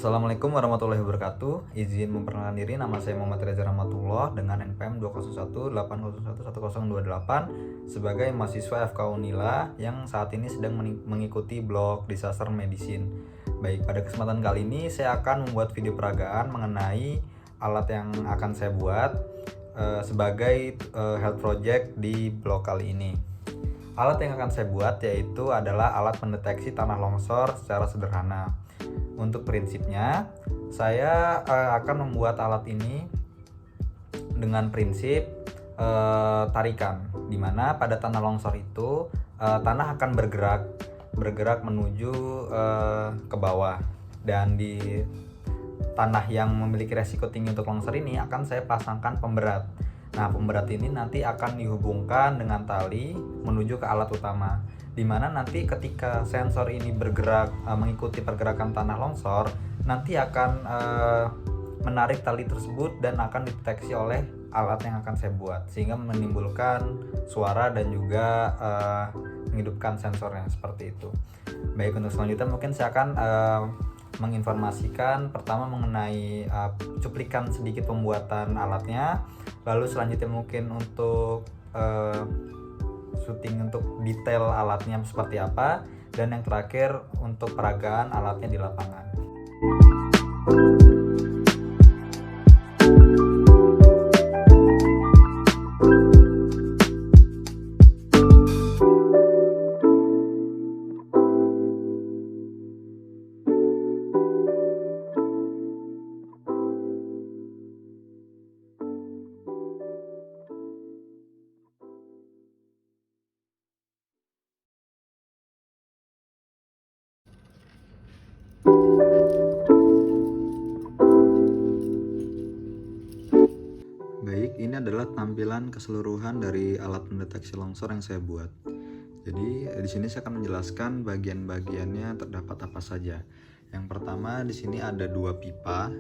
Assalamualaikum warahmatullahi wabarakatuh. Izin memperkenalkan diri, nama saya Muhammad Reza Rahmatullah dengan NPM 20180111028 sebagai mahasiswa FK Unila yang saat ini sedang mengikuti blog Disaster Medicine. Baik, pada kesempatan kali ini saya akan membuat video peragaan mengenai alat yang akan saya buat sebagai health project di blog kali ini. Alat yang akan saya buat yaitu adalah alat pendeteksi tanah longsor secara sederhana. Untuk prinsipnya, saya akan membuat alat ini dengan prinsip tarikan, di mana pada tanah longsor itu tanah akan bergerak menuju ke bawah, dan di tanah yang memiliki resiko tinggi untuk longsor ini akan saya pasangkan pemberat. Nah, pemberat ini nanti akan dihubungkan dengan tali menuju ke alat utama, di mana nanti ketika sensor ini bergerak mengikuti pergerakan tanah longsor, nanti akan menarik tali tersebut dan akan dideteksi oleh alat yang akan saya buat, sehingga menimbulkan suara dan juga menghidupkan sensornya seperti itu. Baik, untuk selanjutnya mungkin saya akan menginformasikan pertama mengenai cuplikan sedikit pembuatan alatnya, lalu selanjutnya mungkin untuk syuting untuk detail alatnya seperti apa, dan yang terakhir untuk peragaan alatnya di lapangan. Baik, ini adalah tampilan keseluruhan dari alat pendeteksi longsor yang saya buat. Jadi di sini saya akan menjelaskan bagian-bagiannya terdapat apa saja. Yang pertama, di sini ada dua pipa.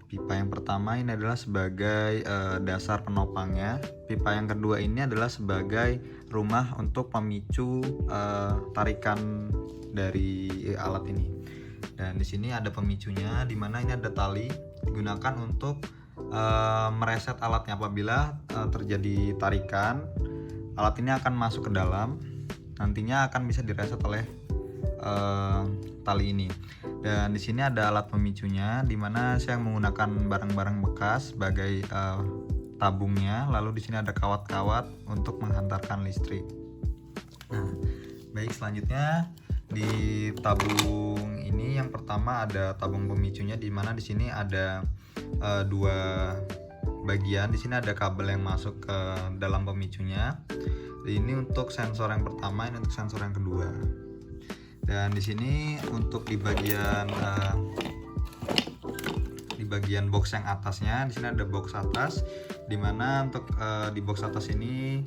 Pipa yang pertama ini adalah sebagai dasar penopangnya. Pipa yang kedua ini adalah sebagai rumah untuk pemicu tarikan dari alat ini. Dan di sini ada pemicunya, di mana ini ada tali digunakan untuk mereset alatnya. Apabila terjadi tarikan, alat ini akan masuk ke dalam, nantinya akan bisa direset oleh tali ini. Dan di sini ada alat pemicunya, di mana saya menggunakan barang-barang bekas sebagai tabungnya. Lalu di sini ada kawat-kawat untuk menghantarkan listrik. Nah, baik, selanjutnya di tabung ini yang pertama ada tabung pemicunya, di mana di sini ada dua bagian. Di sini ada kabel yang masuk ke dalam pemicunya. Ini untuk sensor yang pertama, ini untuk sensor yang kedua. Dan di sini untuk di bagian box yang atasnya, di sini ada box atas, di mana untuk di box atas ini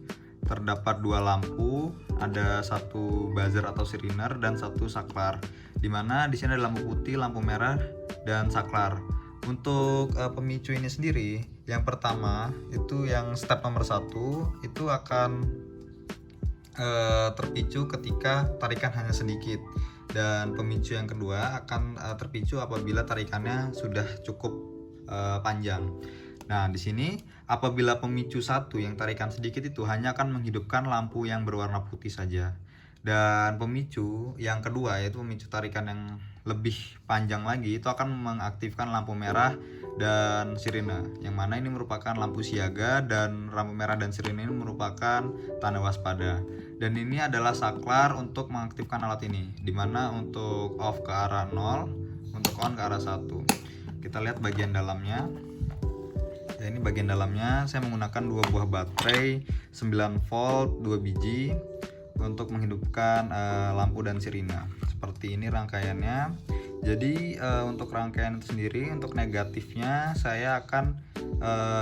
terdapat dua lampu, ada satu buzzer atau siriner dan satu saklar. Di mana di sini ada lampu putih, lampu merah, dan saklar. Untuk pemicu ini sendiri, yang pertama itu yang step nomor 1 itu akan terpicu ketika tarikan hanya sedikit, dan pemicu yang kedua akan terpicu apabila tarikannya sudah cukup panjang. Nah, di sini apabila pemicu 1 yang tarikan sedikit itu hanya akan menghidupkan lampu yang berwarna putih saja. Dan pemicu yang kedua, yaitu pemicu tarikan yang lebih panjang lagi, itu akan mengaktifkan lampu merah dan sirine, yang mana ini merupakan lampu siaga, dan lampu merah dan sirine ini merupakan tanda waspada. Dan ini adalah saklar untuk mengaktifkan alat ini, dimana untuk off ke arah 0, untuk on ke arah 1. Kita lihat bagian dalamnya. Ya, ini bagian dalamnya saya menggunakan dua buah baterai 9 volt 2 biji untuk menghidupkan lampu dan sirine. Seperti ini rangkaiannya. Jadi untuk rangkaian itu sendiri, untuk negatifnya saya akan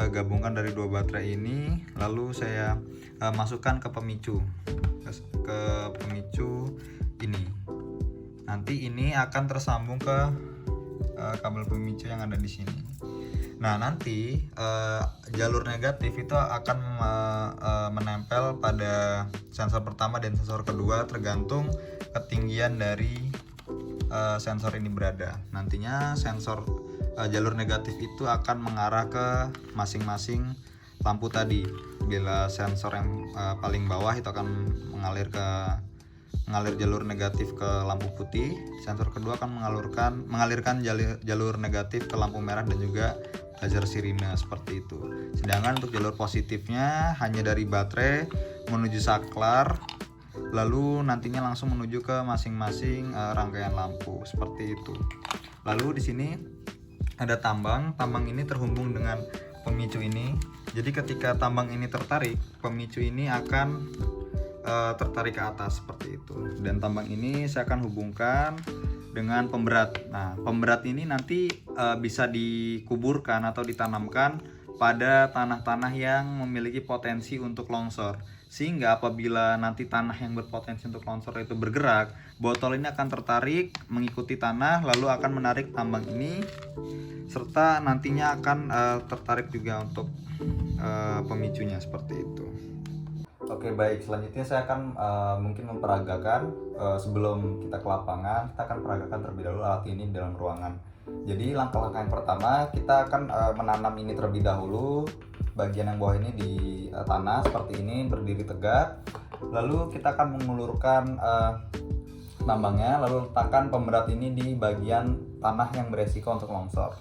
gabungkan dari dua baterai ini, lalu saya masukkan ke pemicu ini. Nanti ini akan tersambung ke kabel pemicu yang ada di sini. Nah, nanti jalur negatif itu akan menempel pada sensor pertama dan sensor kedua, tergantung ketinggian dari sensor ini berada. Nantinya sensor jalur negatif itu akan mengarah ke masing-masing lampu tadi. Bila sensor yang paling bawah itu akan mengalir jalur negatif ke lampu putih, sensor kedua akan mengalirkan jalur negatif ke lampu merah dan juga buzzer sirine, seperti itu. Sedangkan untuk jalur positifnya hanya dari baterai menuju saklar, lalu nantinya langsung menuju ke masing-masing rangkaian lampu, seperti itu. Lalu di sini ada tambang ini terhubung dengan pemicu ini. Jadi ketika tambang ini tertarik, pemicu ini akan tertarik ke atas, seperti itu. Dan tambang ini saya akan hubungkan dengan pemberat. Nah, pemberat ini nanti bisa dikuburkan atau ditanamkan pada tanah-tanah yang memiliki potensi untuk longsor, sehingga apabila nanti tanah yang berpotensi untuk longsor itu bergerak, botol ini akan tertarik mengikuti tanah, lalu akan menarik tambang ini, serta nantinya akan tertarik juga untuk pemicunya, seperti itu. Oke, baik, selanjutnya saya akan mungkin memperagakan sebelum kita ke lapangan, kita akan peragakan terlebih dahulu alat ini di dalam ruangan. Jadi langkah-langkah yang pertama, kita akan menanam ini terlebih dahulu. Bagian yang bawah ini di tanah seperti ini, berdiri tegak. Lalu kita akan mengulurkan tambangnya, lalu letakkan pemberat ini di bagian tanah yang beresiko untuk longsor.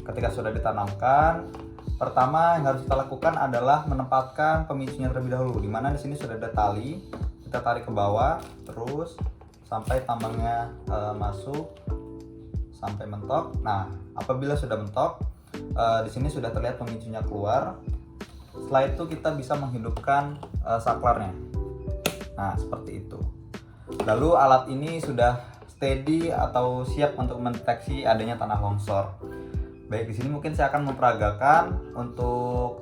Ketika sudah ditanamkan, pertama yang harus kita lakukan adalah menempatkan pemicunya terlebih dahulu. Dimana di sini sudah ada tali, kita tarik ke bawah terus sampai tambangnya masuk sampai mentok. Nah, apabila sudah mentok, di sini sudah terlihat pemicunya keluar. Setelah itu kita bisa menghidupkan saklarnya. Nah, seperti itu. Lalu alat ini sudah steady atau siap untuk mendeteksi adanya tanah longsor. Baik, di sini mungkin saya akan memperagakan untuk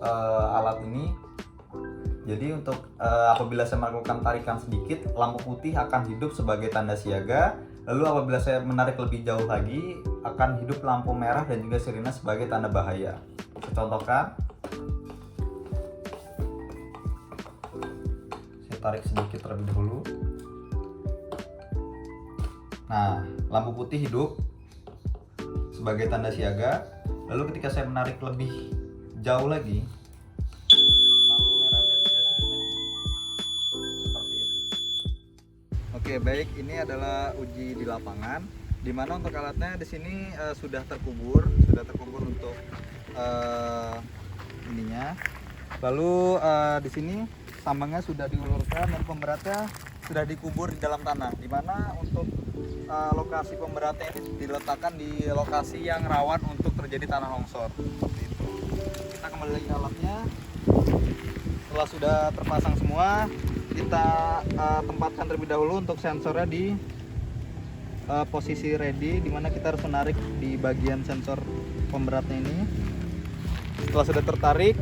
alat ini. Jadi untuk apabila saya melakukan tarikan sedikit, lampu putih akan hidup sebagai tanda siaga. Lalu apabila saya menarik lebih jauh lagi, akan hidup lampu merah dan juga sirine sebagai tanda bahaya. Saya contohkan. Saya tarik sedikit terlebih dahulu. Nah, lampu putih hidup sebagai tanda siaga. Lalu ketika saya menarik lebih jauh lagi, lampu merah dan juga sirine seperti itu. Oke, baik, ini adalah uji di lapangan, di mana untuk alatnya di sini sudah terkubur untuk ininya. Lalu di sini tambangnya sudah diulurkan dan pemberatnya sudah dikubur di dalam tanah, di mana untuk lokasi pemberatnya ini diletakkan di lokasi yang rawan untuk terjadi tanah longsor, seperti itu. Kita kembali lagi ke alatnya. Setelah sudah terpasang semua, kita tempatkan terlebih dahulu untuk sensornya di posisi ready, dimana kita harus menarik di bagian sensor pemberatnya ini. Setelah sudah tertarik,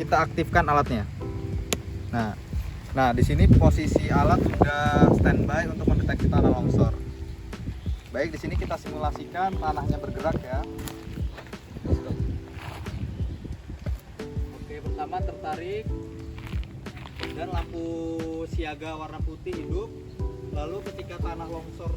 kita aktifkan alatnya. Nah, di sini posisi alat sudah standby untuk mendeteksi tanah longsor. Baik, di sini kita simulasikan tanahnya bergerak ya. Oke, pertama tertarik dan lampu siaga warna putih hidup. Lalu ketika tanah longsor